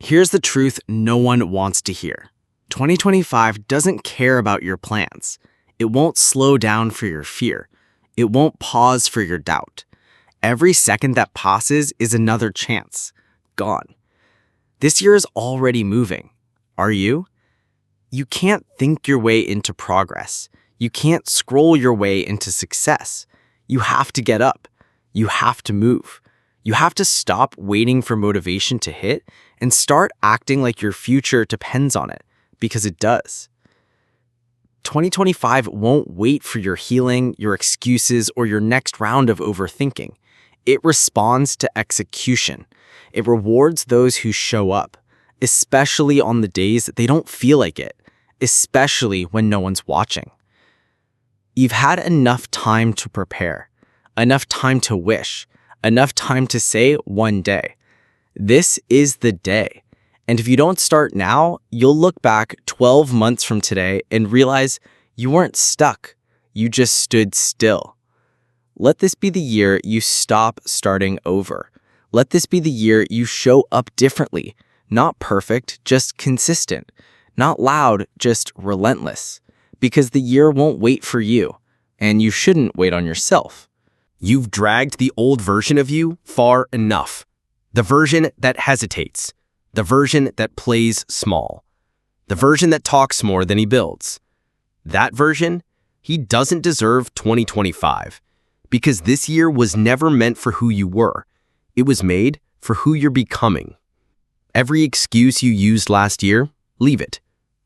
Here's the truth no one wants to hear. 2025 doesn't care about your plans. It won't slow down for your fear. It won't pause for your doubt. Every second that passes is another chance. Gone. This year is already moving. Are you? You can't think your way into progress. You can't scroll your way into success. You have to get up. You have to move. You have to stop waiting for motivation to hit and start acting like your future depends on it, because it does. 2025 won't wait for your healing, your excuses, or your next round of overthinking. It responds to execution. It rewards those who show up, especially on the days that they don't feel like it, especially when no one's watching. You've had enough time to prepare, enough time to wish, enough time to say one day. This is the day. And if you don't start now, you'll look back 12 months from today and realize you weren't stuck. You just stood still. Let this be the year you stop starting over. Let this be the year you show up differently. Not perfect, just consistent. Not loud, just relentless. Because the year won't wait for you, and you shouldn't wait on yourself. You've dragged the old version of you far enough. The version that hesitates. The version that plays small. The version that talks more than he builds. That version, he doesn't deserve 2025. Because this year was never meant for who you were. It was made for who you're becoming. Every excuse you used last year, leave it.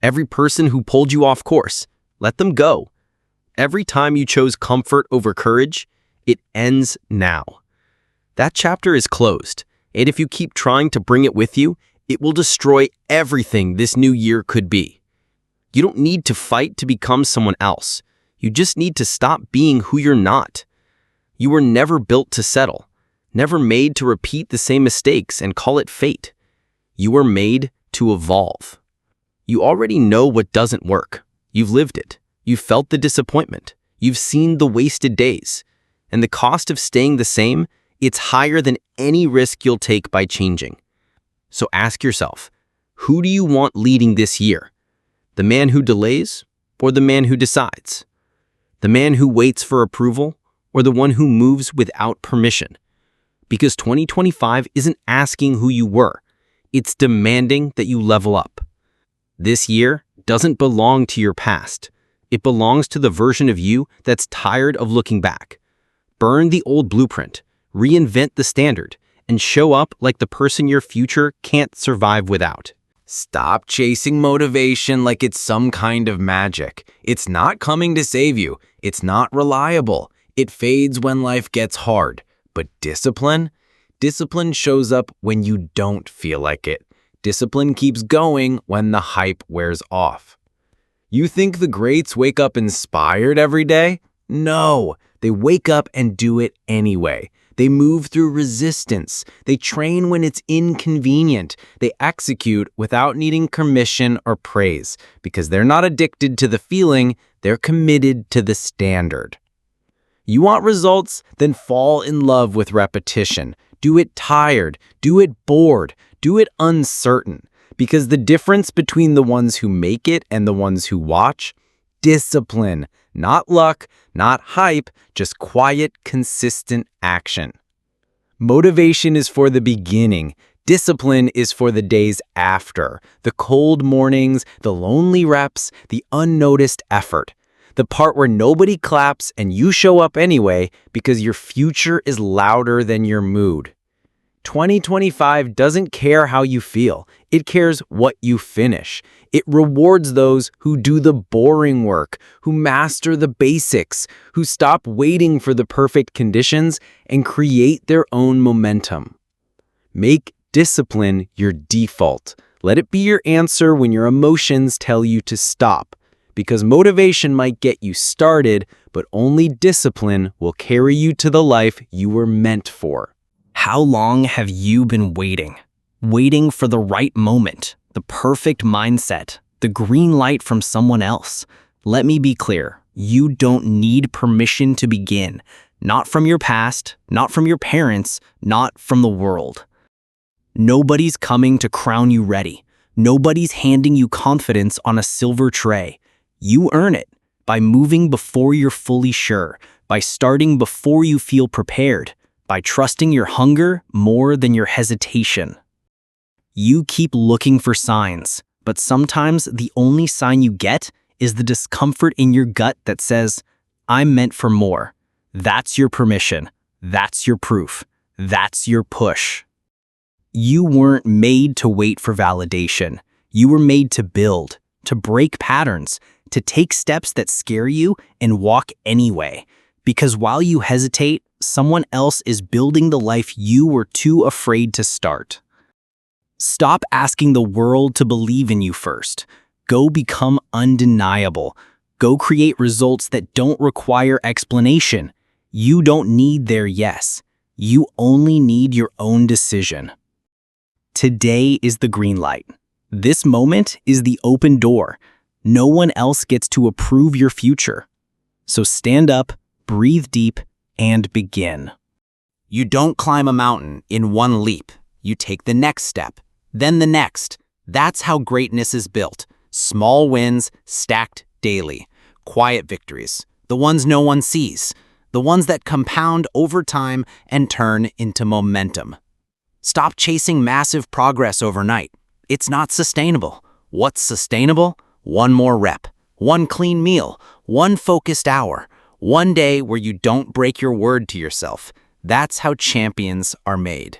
Every person who pulled you off course, let them go. Every time you chose comfort over courage, it ends now. That chapter is closed, and if you keep trying to bring it with you, it will destroy everything this new year could be. You don't need to fight to become someone else. You just need to stop being who you're not. You were never built to settle, never made to repeat the same mistakes and call it fate. You were made to evolve. You already know what doesn't work. You've lived it. You've felt the disappointment. You've seen the wasted days. And the cost of staying the same, it's higher than any risk you'll take by changing. So ask yourself, who do you want leading this year? The man who delays or the man who decides? The man who waits for approval or the one who moves without permission? Because 2025 isn't asking who you were. It's demanding that you level up. This year doesn't belong to your past. It belongs to the version of you that's tired of looking back. Burn the old blueprint, reinvent the standard, and show up like the person your future can't survive without. Stop chasing motivation like it's some kind of magic. It's not coming to save you. It's not reliable. It fades when life gets hard. But discipline? Discipline shows up when you don't feel like it. Discipline keeps going when the hype wears off. You think the greats wake up inspired every day? No, they wake up and do it anyway. They move through resistance. They train when it's inconvenient. They execute without needing permission or praise because they're not addicted to the feeling, they're committed to the standard. You want results? Then fall in love with repetition. Do it tired. Do it bored. Do it uncertain. Because the difference between the ones who make it and the ones who watch? Discipline. Not luck, not hype, just quiet, consistent action. Motivation is for the beginning. Discipline is for the days after. The cold mornings, the lonely reps, the unnoticed effort. The part where nobody claps and you show up anyway because your future is louder than your mood. 2025 doesn't care how you feel. It cares what you finish. It rewards those who do the boring work, who master the basics, who stop waiting for the perfect conditions and create their own momentum. Make discipline your default. Let it be your answer when your emotions tell you to stop. Because motivation might get you started, but only discipline will carry you to the life you were meant for. How long have you been waiting? Waiting for the right moment, the perfect mindset, the green light from someone else. Let me be clear, you don't need permission to begin. Not from your past, not from your parents, not from the world. Nobody's coming to crown you ready. Nobody's handing you confidence on a silver tray. You earn it by moving before you're fully sure, by starting before you feel prepared, by trusting your hunger more than your hesitation. You keep looking for signs, but sometimes the only sign you get is the discomfort in your gut that says, I'm meant for more. That's your permission. That's your proof. That's your push. You weren't made to wait for validation. You were made to build, to break patterns, to take steps that scare you and walk anyway. Because while you hesitate, someone else is building the life you were too afraid to start. Stop asking the world to believe in you first. Go become undeniable. Go create results that don't require explanation. You don't need their yes. You only need your own decision. Today is the green light. This moment is the open door. No one else gets to approve your future. So stand up, breathe deep, and begin. You don't climb a mountain in one leap. You take the next step, then the next. That's how greatness is built. Small wins stacked daily. Quiet victories, the ones no one sees. The ones that compound over time and turn into momentum. Stop chasing massive progress overnight. It's not sustainable. What's sustainable? One more rep, one clean meal, one focused hour, one day where you don't break your word to yourself. That's how champions are made.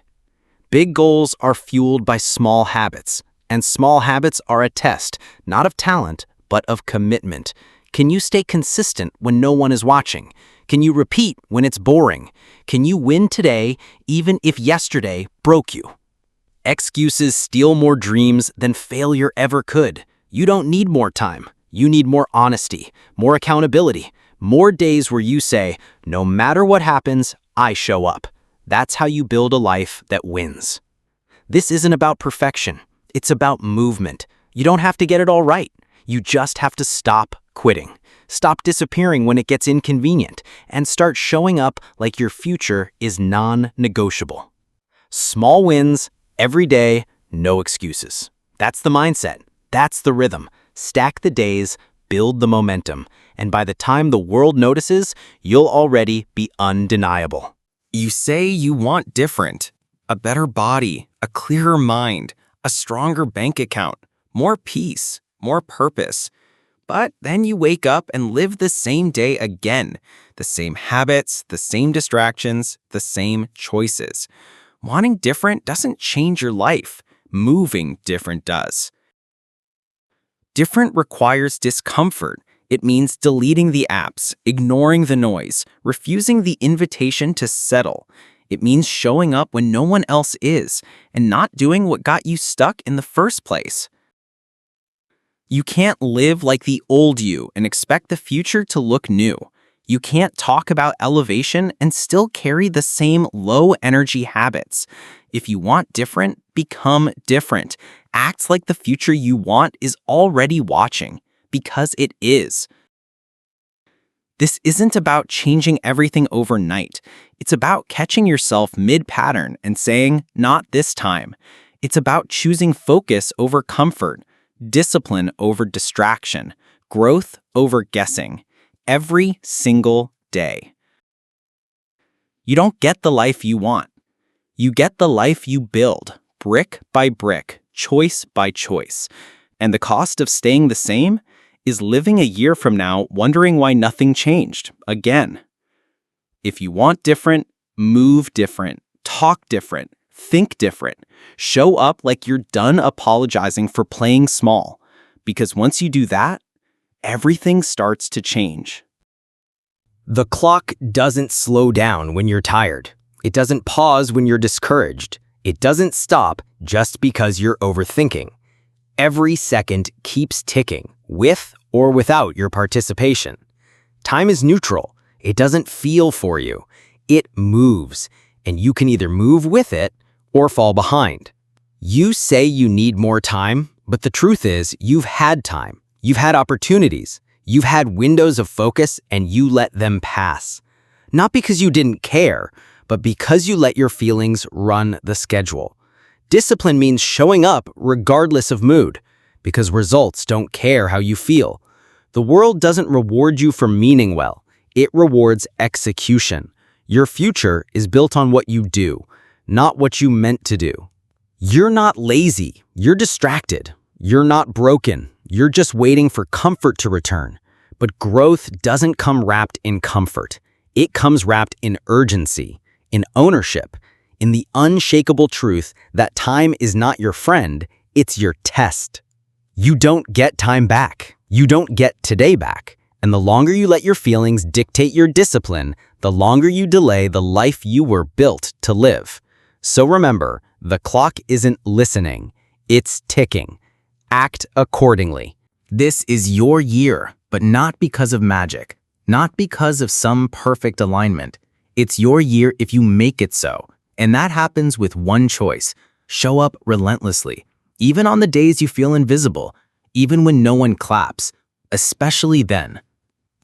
Big goals are fueled by small habits, and small habits are a test, not of talent, but of commitment. Can you stay consistent when no one is watching? Can you repeat when it's boring? Can you win today even if yesterday broke you? Excuses steal more dreams than failure ever could. You don't need more time. You need more honesty, more accountability, more days where you say, no matter what happens, I show up. That's how you build a life that wins. This isn't about perfection. It's about movement. You don't have to get it all right. You just have to stop quitting. Stop disappearing when it gets inconvenient, and start showing up like your future is non-negotiable. Small wins, every day, no excuses. That's the mindset. That's the rhythm. Stack the days, build the momentum, and by the time the world notices, you'll already be undeniable. You say you want different. A better body, a clearer mind, a stronger bank account, more peace, more purpose. But then you wake up and live the same day again. The same habits, the same distractions, the same choices. Wanting different doesn't change your life. Moving different does. Different requires discomfort. It means deleting the apps, ignoring the noise, refusing the invitation to settle. It means showing up when no one else is, and not doing what got you stuck in the first place. You can't live like the old you and expect the future to look new. You can't talk about elevation and still carry the same low-energy habits. If you want different, become different. Act like the future you want is already watching, because it is. This isn't about changing everything overnight. It's about catching yourself mid-pattern and saying, not this time. It's about choosing focus over comfort, discipline over distraction, growth over guessing, every single day. You don't get the life you want. You get the life you build, brick by brick, choice by choice. And the cost of staying the same is living a year from now wondering why nothing changed again. If you want different, move different, talk different, think different. Show up like you're done apologizing for playing small. Because once you do that, everything starts to change. The clock doesn't slow down when you're tired. It doesn't pause when you're discouraged. It doesn't stop just because you're overthinking. Every second keeps ticking, with or without your participation. Time is neutral. It doesn't feel for you. It moves, and you can either move with it or fall behind. You say you need more time, but the truth is you've had time. You've had opportunities. You've had windows of focus, and you let them pass. Not because you didn't care, but because you let your feelings run the schedule. Discipline means showing up regardless of mood, because results don't care how you feel. The world doesn't reward you for meaning well. It rewards execution. Your future is built on what you do, not what you meant to do. You're not lazy. You're distracted. You're not broken. You're just waiting for comfort to return. But growth doesn't come wrapped in comfort. It comes wrapped in urgency, in ownership, in the unshakable truth that time is not your friend, it's your test. You don't get time back. You don't get today back. And the longer you let your feelings dictate your discipline, the longer you delay the life you were built to live. So remember, the clock isn't listening, it's ticking. Act accordingly. This is your year, but not because of magic, not because of some perfect alignment. It's your year if you make it so. And that happens with one choice: show up relentlessly, even on the days you feel invisible, even when no one claps, especially then.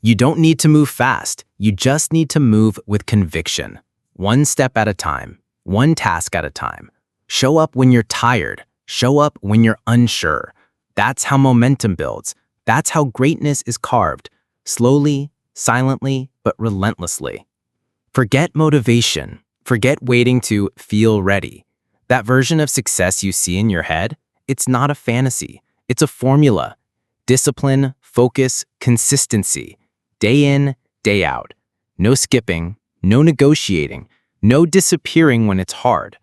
You don't need to move fast, you just need to move with conviction. One step at a time, one task at a time. Show up when you're tired, show up when you're unsure. That's how momentum builds. That's how greatness is carved, slowly, silently, but relentlessly. Forget motivation. Forget waiting to feel ready. That version of success you see in your head, it's not a fantasy. It's a formula. Discipline, focus, consistency. Day in, day out. No skipping, no negotiating, no disappearing when it's hard.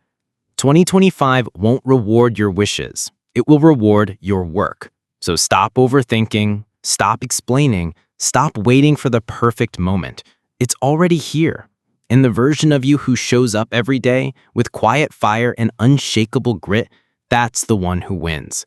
2025 won't reward your wishes. It will reward your work. So stop overthinking, stop explaining, stop waiting for the perfect moment. It's already here. And the version of you who shows up every day with quiet fire and unshakable grit, that's the one who wins.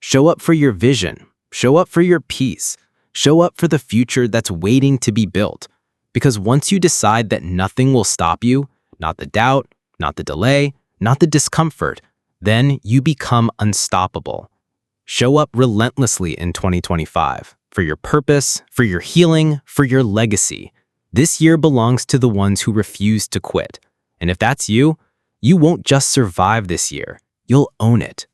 Show up for your vision. Show up for your peace. Show up for the future that's waiting to be built. Because once you decide that nothing will stop you, not the doubt, not the delay, not the discomfort, then you become unstoppable. Show up relentlessly in 2025 for your purpose, for your healing, for your legacy. This year belongs to the ones who refuse to quit. And if that's you, you won't just survive this year, you'll own it.